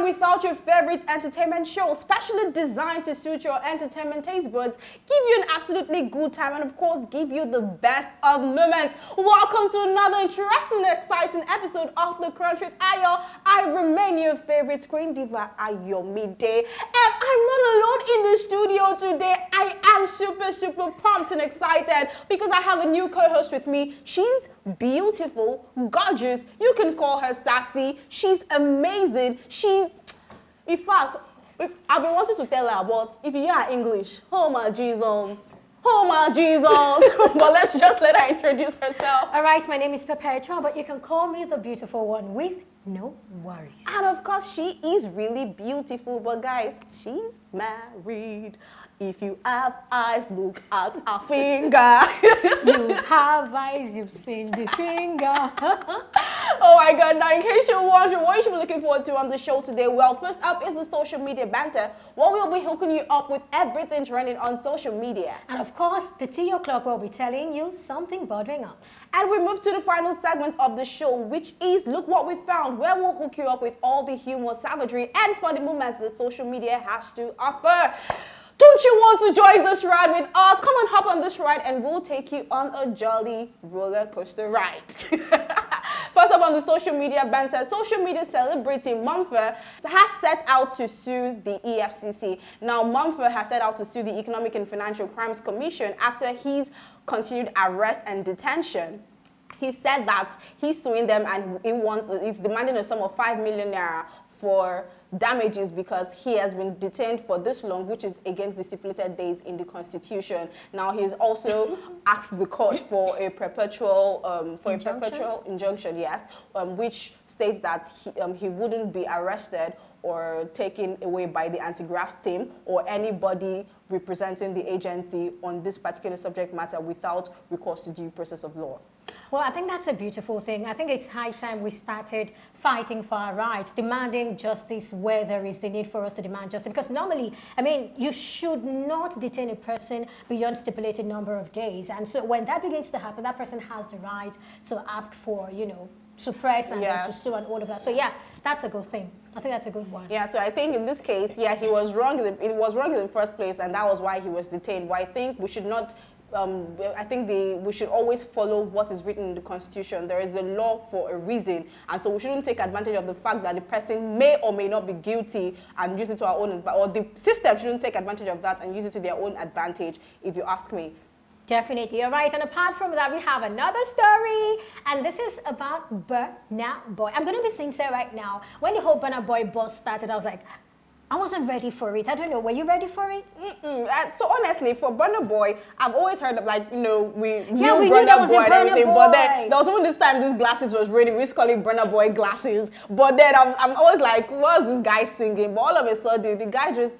program without your favorite entertainment show, specially designed to suit your entertainment taste buds, give you an absolutely good time, and of course, give you the best of moments. Welcome to another interesting and exciting episode of The Crunch with Ayo. I remain your favorite screen diva, Ayomide. And I'm not alone in the studio today. I am super pumped and excited because I have a new co-host with me. She's beautiful, gorgeous. You can call her sassy. She's amazing. In fact, I've been wanting to tell her, but if you are English, oh my Jesus. But let's just let her introduce herself. All right, my name is Perpetua, but you can call me the beautiful one with no worries. And of course, she is really beautiful, but guys, she's married. If you have eyes, look at her finger. You have eyes, you've seen the finger. Oh my God, now in case you're wondering what you should be looking forward to on the show today, well, first up is the social media banter, where we'll be hooking you up with everything trending on social media. And of course, the tea o'clock will be telling you something bothering us. And we move to the final segment of the show, which is Look What We Found, where we'll hook you up with all the humor, savagery, and funny moments that social media has to offer. Don't you want to join this ride with us? Come and hop on this ride and we'll take you on a jolly roller coaster ride. First up on the social media banter, social media celebrity Mumford has set out to sue the EFCC. Now, Mumford has set out to sue the Economic and Financial Crimes Commission after his continued arrest and detention. He said that he's suing them and he's demanding a sum of 5 million naira for damages because he has been detained for this long, which is against the stipulated days in the Constitution. Now, he's also asked the court for a perpetual injunction, yes, which states that he wouldn't be arrested or taken away by the anti-graft team or anybody representing the agency on this particular subject matter without recourse to due process of law. Well, I think that's a beautiful thing. I think it's high time we started fighting for our rights, demanding justice where there is the need for us to demand justice. Because normally, I mean, you should not detain a person beyond stipulated number of days. And so when that begins to happen, that person has the right to ask for, suppress and to sue and all of that. So yeah, that's a good thing. I think that's a good one. Yeah, so I think in this case, he was wrong. It was wrong in the first place, and that was why he was detained. But I think we should not. We should always follow what is written in the Constitution. There is a law for a reason, and so we shouldn't take advantage of the fact that the person may or may not be guilty and use it to our own, or the system shouldn't take advantage of that and use it to their own advantage, if you ask me. Definitely, all right. And apart from that, we have another story, and this is about Burna Boy. I'm going to be sincere right now. When the whole Burna Boy buzz started, I was like, I wasn't ready for it. I don't know. Were you ready for it? So honestly, for Burna Boy, I've always heard of we knew Burna Boy and everything. But then there was even this time these glasses was ready. We used to call it Burna Boy glasses. But then I'm always like, what's this guy singing? But all of a sudden, the guy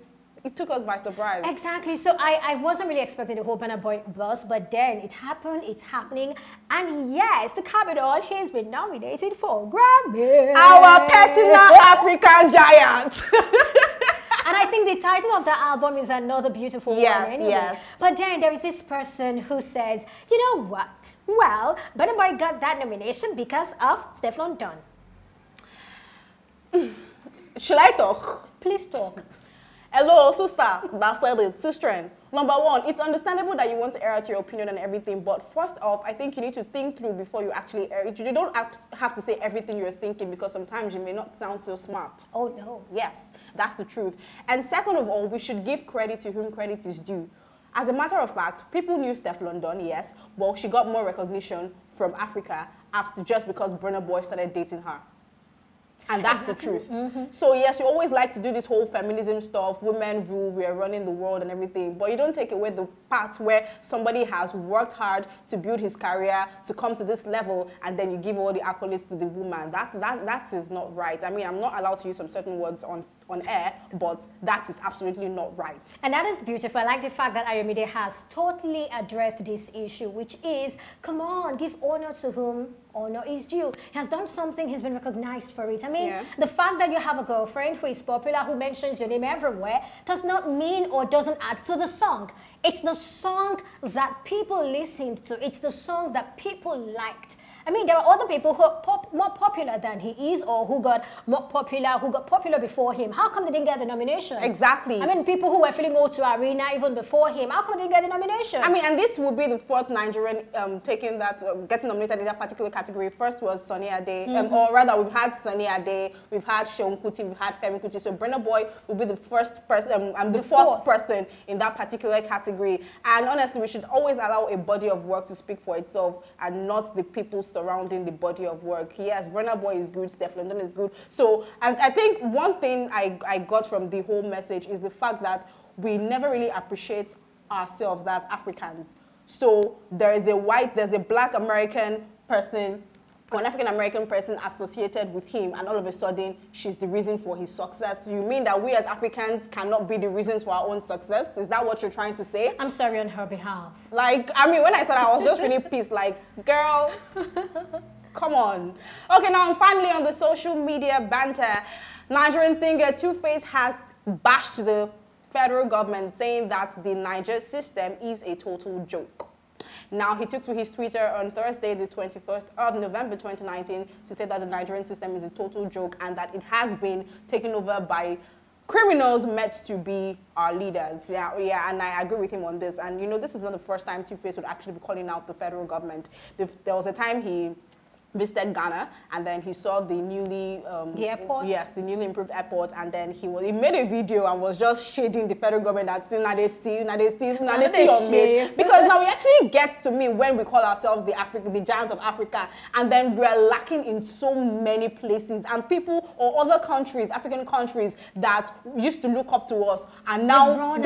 it took us by surprise. Exactly. So I wasn't really expecting the whole Burna Boy buzz, but then it happened, it's happening. And yes, to cap it all, he's been nominated for Grammy. Our personal African giant. And I think the title of the album is Another Beautiful One anyway. Yes. But then there is this person who says, you know what? Well, Burna Boy got that nomination because of Stefflon Don. Should I talk? Please talk. Hello, sister. That said it. Sister. Number one, it's understandable that you want to air out your opinion and everything, but first off, I think you need to think through before you actually air it. You don't have to say everything you're thinking because sometimes you may not sound so smart. Oh, no. Yes, that's the truth. And second of all, we should give credit to whom credit is due. As a matter of fact, people knew Stefflon Don, yes, but she got more recognition from Africa just because Burna Boy started dating her. And that's the truth. So yes, you always like to do this whole feminism stuff, women rule, we are running the world and everything, but you don't take away the part where somebody has worked hard to build his career, to come to this level, and then you give all the accolades to the woman. That is not right. I mean, I'm not allowed to use some certain words on air, but that is absolutely not right. And that is beautiful. I like the fact that Ayomide has totally addressed this issue, which is, come on, give honor to whom honor is due. He has done something, he's been recognized for it. I mean, the fact that you have a girlfriend who is popular, who mentions your name everywhere, does not mean or doesn't add to the song. It's the song that people listened to. It's the song that people liked. I I mean, there are other people who are more popular than he is, or who got popular before him. How come they didn't get the nomination? Exactly. I mean, people who were feeling O2 Arena even before him, how come they didn't get the nomination? I mean, and this will be the fourth Nigerian getting nominated in that particular category. First was Sunny Ade, or rather, we've had Sunny Ade, we've had Seun Kuti, we've had Femi Kuti. So Burna Boy will be the first person, the fourth person in that particular category. And honestly, we should always allow a body of work to speak for itself and not the people surrounding the body of work. Yes, Burna Boy is good, Stefflon is good. So I think one thing I got from the whole message is the fact that we never really appreciate ourselves as Africans. So there's a black American person, or an African American person associated with him, and all of a sudden she's the reason for his success. You mean that we as Africans cannot be the reasons for our own success? Is that what you're trying to say? I'm sorry on her behalf. Like, I mean, when I said I was just really pissed, like, girl, come on. Okay, now finally on the social media banter, Nigerian singer Two-Face has bashed the federal government, saying that the Niger system is a total joke. Now, he took to his Twitter on Thursday, the 21st of November 2019, to say that the Nigerian system is a total joke and that it has been taken over by criminals meant to be our leaders. Yeah, and I agree with him on this. And, you know, this is not the first time Two-Face would actually be calling out the federal government. There was a time he visited Ghana, and then he saw the newly the airport. Yes, the newly improved airport, and then he made a video and was just shading the federal government that now they see on me. Because now we actually get to me when we call ourselves the giants of Africa, and then we're lacking in so many places, and people or other countries, African countries that used to look up to us, and now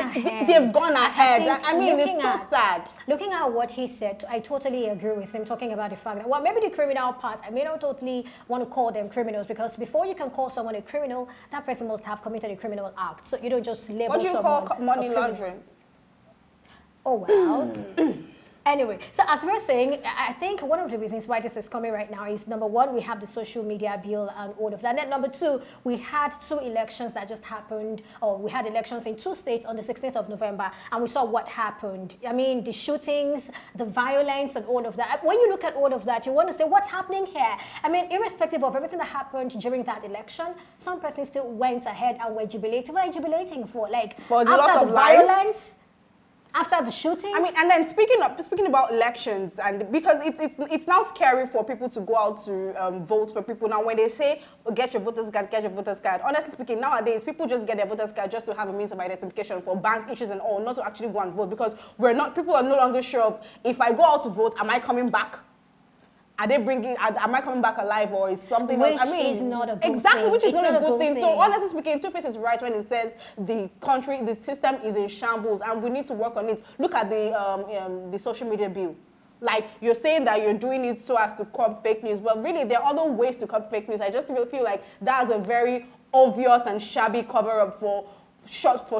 they've gone ahead. I mean, it's so sad. Looking at what he said, I totally agree with him, talking about the fact that, well, maybe the criminal part, I may not totally want to call them criminals, because before you can call someone a criminal, that person must have committed a criminal act. So you don't just label someone. What do you call money laundering? Oh, well. Anyway, so as we're saying, I think one of the reasons why this is coming right now is, number one, we have the social media bill and all of that. And then number two, we had two elections that just happened, or we had elections in two states on the 16th of November, and we saw what happened. I mean, the shootings, the violence, and all of that. When you look at all of that, you want to say, what's happening here? I mean, irrespective of everything that happened during that election, some persons still went ahead and were jubilating. What are you jubilating for? Like, for the after loss the of lives? violence? After the shootings? I mean, and then speaking about elections, and because it's now scary for people to go out to vote for people. Now, when they say, oh, get your voters card, honestly speaking, nowadays, people just get their voters card just to have a means of identification for bank issues and all, not to actually go and vote, because people are no longer sure of, if I go out to vote, am I coming back? Am I coming back alive, or is something else? I mean, is not a good exactly, thing. which is It's not a good thing. So honestly speaking, Two-Face is right when it says the system is in shambles, and we need to work on it. Look at the social media bill. Like, you're saying that you're doing it so as to curb fake news, but really there are other ways to curb fake news. I just feel like that's a very obvious and shabby cover-up for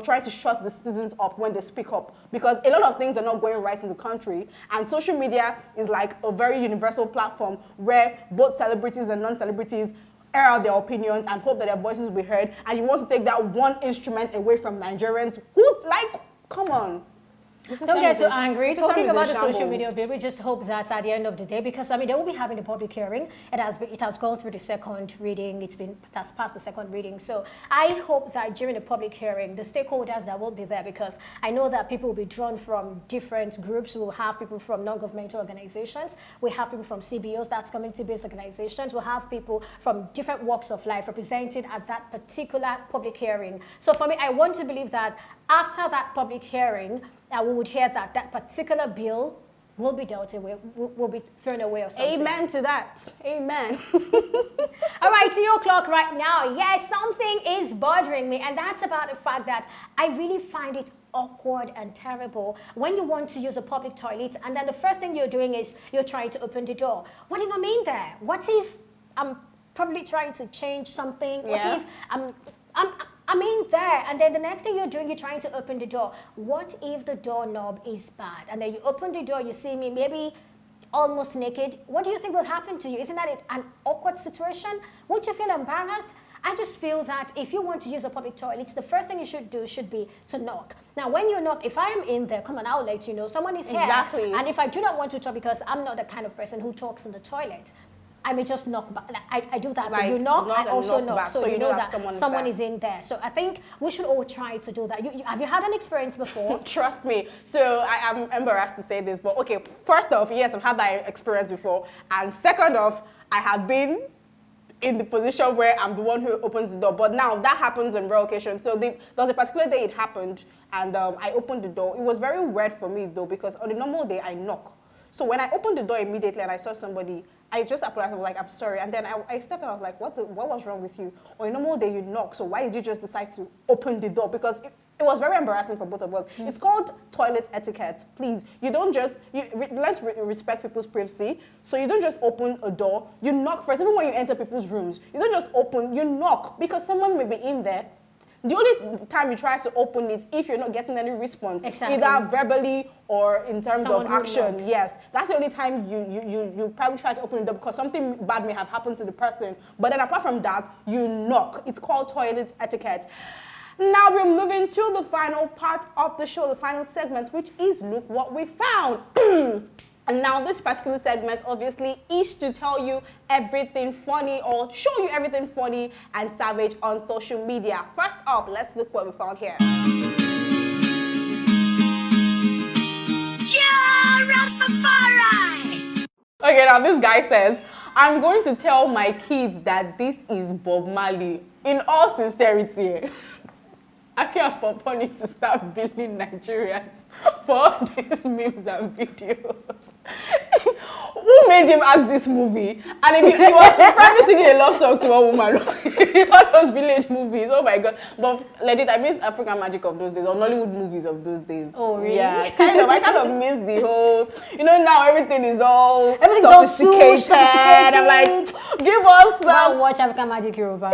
trying to shut the citizens up when they speak up, because a lot of things are not going right in the country, and social media is like a very universal platform where both celebrities and non-celebrities air out their opinions and hope that their voices will be heard. And you want to take that one instrument away from Nigerians who, like, come on. Don't get too angry. Talking about the social media bill, we just hope that at the end of the day, because I mean, they will be having the public hearing. It has gone through the second reading. It has passed the second reading. So I hope that during the public hearing, the stakeholders that will be there, because I know that people will be drawn from different groups. We'll have people from non-governmental organizations. We have people from CBOs, that's community-based organizations. We'll have people from different walks of life represented at that particular public hearing. So for me, I want to believe that after that public hearing, we would hear that that particular bill will be dealt away, will be thrown away or something. Amen to that. Amen. All right, 2 o'clock right now. Yes, something is bothering me, and that's about the fact that I really find it awkward and terrible when you want to use a public toilet, and then the first thing you're doing is you're trying to open the door. What if I'm in there? What if I'm probably trying to change something? What if I'm in there, and then the next thing you're doing, you're trying to open the door. What if the doorknob is bad? And then you open the door, you see me maybe almost naked. What do you think will happen to you? Isn't that an awkward situation? Won't you feel embarrassed? I just feel that if you want to use a public toilet, the first thing you should do should be to knock. Now, when you knock, if I am in there, come on, I'll let you know. Someone is here. Exactly. And if I do not want to talk, because I'm not the kind of person who talks in the toilet, I may just knock back. I do that. Like, you knock, I also knock. So you know that someone is in there. So I think we should all try to do that. Have you had an experience before? Trust me. So I am embarrassed to say this, but okay, first off, yes, I've had that experience before. And second off, I have been in the position where I'm the one who opens the door. But now that happens on rare occasions. So there was a particular day it happened, and I opened the door. It was very weird for me though, because on a normal day I knock. So when I opened the door immediately and I saw somebody, I just apologized. I was like, I'm sorry. And then I stepped out. I was like, what was wrong with you? On a normal day you knock. So why did you just decide to open the door? Because it was very embarrassing for both of us. It's called toilet etiquette. Please, you don't just, let's respect people's privacy. So you don't just open a door. You knock first. Even when you enter people's rooms, you don't just open, you knock, because someone may be in there. The only time you try to open is if you're not getting any response, either verbally or in terms of action. Yes, that's the only time you probably try to open the door, because something bad may have happened to the person. But then apart from that, you knock. It's called toilet etiquette. Now we're moving to the final part of the show, the final segment, which is Look What We Found. And now this particular segment obviously is to tell you everything funny or show you everything funny and savage on social media. First up, let's look what we found here. Yeah, Rastafari! Okay, now this guy says, I'm going to tell my kids that this is Bob Marley. In all sincerity, I can't upon it to start billing Nigerians for all these memes and videos. Who made him act this movie? And he was probably singing a love song to a woman. All those village movies, oh my god. But legit, I miss African magic of those days, or Nollywood movies of those days. Oh really? Yeah, I kind of miss the whole, now everything's all sophisticated. sophisticated. I'm like, give us some. Watch African Magic Yoruba.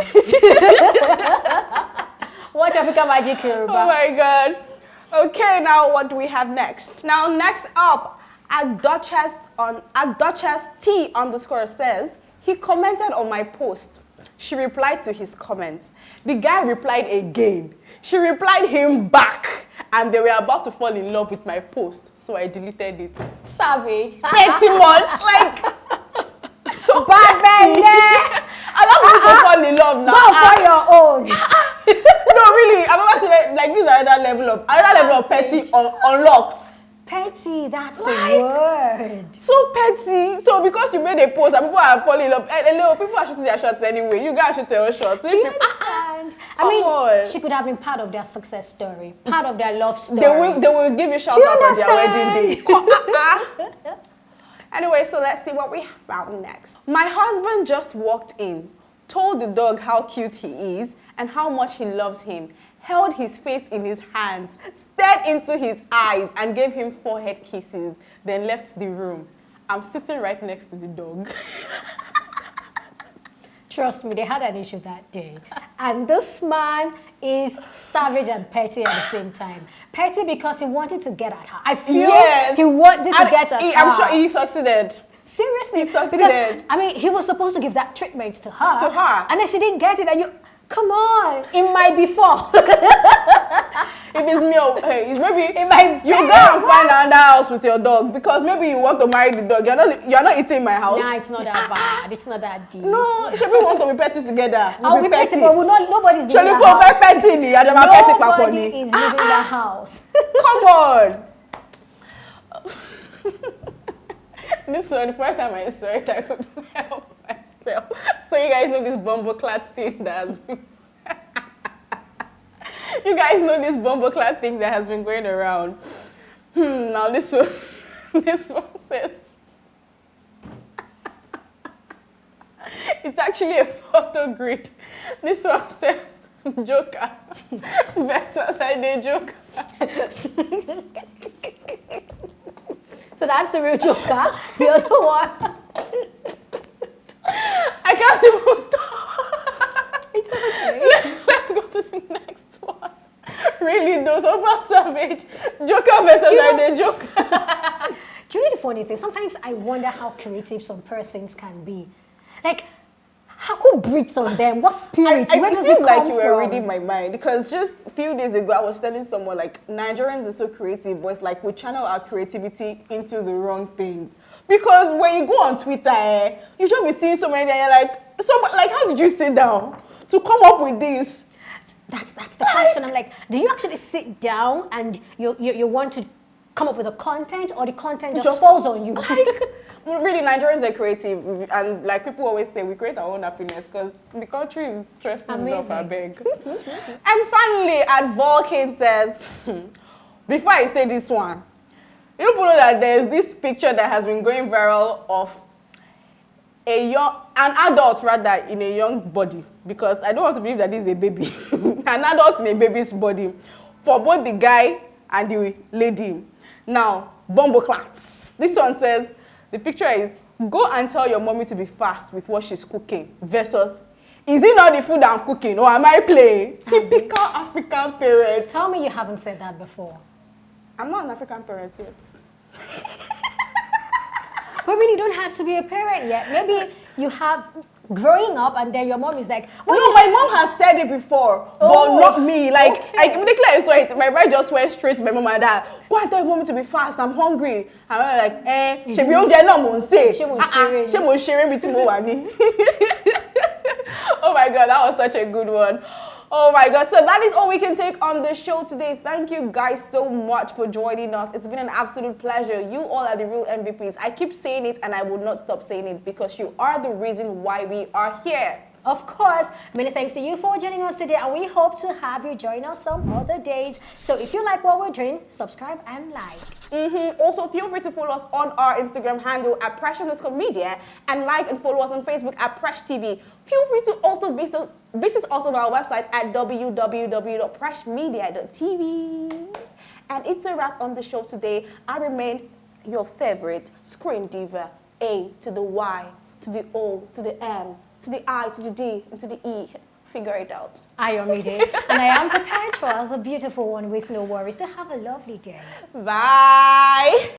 Watch African Magic Yoruba. Oh my god. Okay, now what do we have next? Now next up, at Duchess T_ says, he commented on my post. She replied to his comments. The guy replied again. She replied him back. And they were about to fall in love with my post. So I deleted it. Savage. Pretty much. Like, so bad man. I love people to fall in love now. Go for your own. No, really. I've never seen like this another level of petty unlocked. Petty, that's the word. So petty. So because you made a post and people are falling in love, and people are shooting their shots anyway. You guys shoot your shots. Do you understand? I mean, she could have been part of their success story, part of their love story. They will give you shout out on their wedding day. Anyway, so let's see what we found next. My husband just walked in, told the dog how cute he is and how much he loves him, held his face in his hands, stared into his eyes and gave him forehead kisses, then left the room. I'm sitting right next to the dog. Trust me, they had an issue that day. And this man is savage and petty at the same time. Petty because he wanted to get at her. I feel he wanted to get at her. I'm sure he succeeded. Seriously? He succeeded. Because, I mean, he was supposed to give that treatment to her. And then she didn't get it. And you, come on, it might be four. If it's me, it's maybe you go and find another house with your dog, because maybe you want to marry the dog. You're not eating my house. Nah, it's not that bad. It's not that deep. No, should we want to be petty together? I'll be petty, but nobody's leaving the house. Nobody is leaving the house. Come on. This one, the first time I saw it, I couldn't help myself. So you guys know this bumbleclad thing that has been going around. Now this one says, it's actually a photo grid. This one says, Joker versus I Joker. So that's the real Joker. The other one. I can't even talk. It's okay. Let's go to the next one. Really, those over savage. Joker versus I Joker. Do you know the funny thing? Sometimes I wonder how creative some persons can be. Like, Who breeds on them? What spirit? I Where does feel it like come you were from? reading my mind because just a few days ago I was telling someone like Nigerians are so creative, but it's like we channel our creativity into the wrong things. Because when you go on Twitter, you should be seeing so many and you're like, how did you sit down to come up with this? That's the question. I'm like, do you actually sit down and you want to come up with a content, or the content just falls on you? Really, Nigerians are creative, and like people always say, we create our own happiness because the country is stressful enough, I beg. And finally, at Vulcan says, before I say this one, you people know that there's this picture that has been going viral of an adult rather in a young body, because I don't want to believe that this is a baby, an adult in a baby's body, for both the guy and the lady. Now, bumbleclats. This one says, the picture is, go and tell your mommy to be fast with what she's cooking, versus, is it not the food I'm cooking or am I playing? Typical African parent. Tell me you haven't said that before. I'm not an African parent yet. But really, you don't have to be a parent yet. Maybe you have growing up and then your mom is like, No, my mom has said it before, but not me. Like, okay. immediately I saw it, my mind just went straight to my mom and dad. Go and tell your mommy to be fast, I'm hungry. And I'm like, she be oúnjẹ náà mò ń sè. Ṣé mo ṣeré bí tí mo wà ní? Oh my God, that was such a good one. Oh my God, so that is all we can take on the show today. Thank you guys so much for joining us. It's been an absolute pleasure. You all are the real MVPs. I keep saying it and I will not stop saying it because you are the reason why we are here. Of course, many thanks to you for joining us today, and we hope to have you join us some other days. So if you like what we're doing, subscribe and like. Also, feel free to follow us on our Instagram handle at Press_Media and like and follow us on Facebook at Press TV. Feel free to also visit us on our website at www.pressmedia.tv. And it's a wrap on the show today. I remain your favorite screen diva, A to the Y to the O to the M to the I to the D and to the E. Figure it out. I am Mide, and I am prepared for the beautiful one with no worries. To have a lovely day. Bye.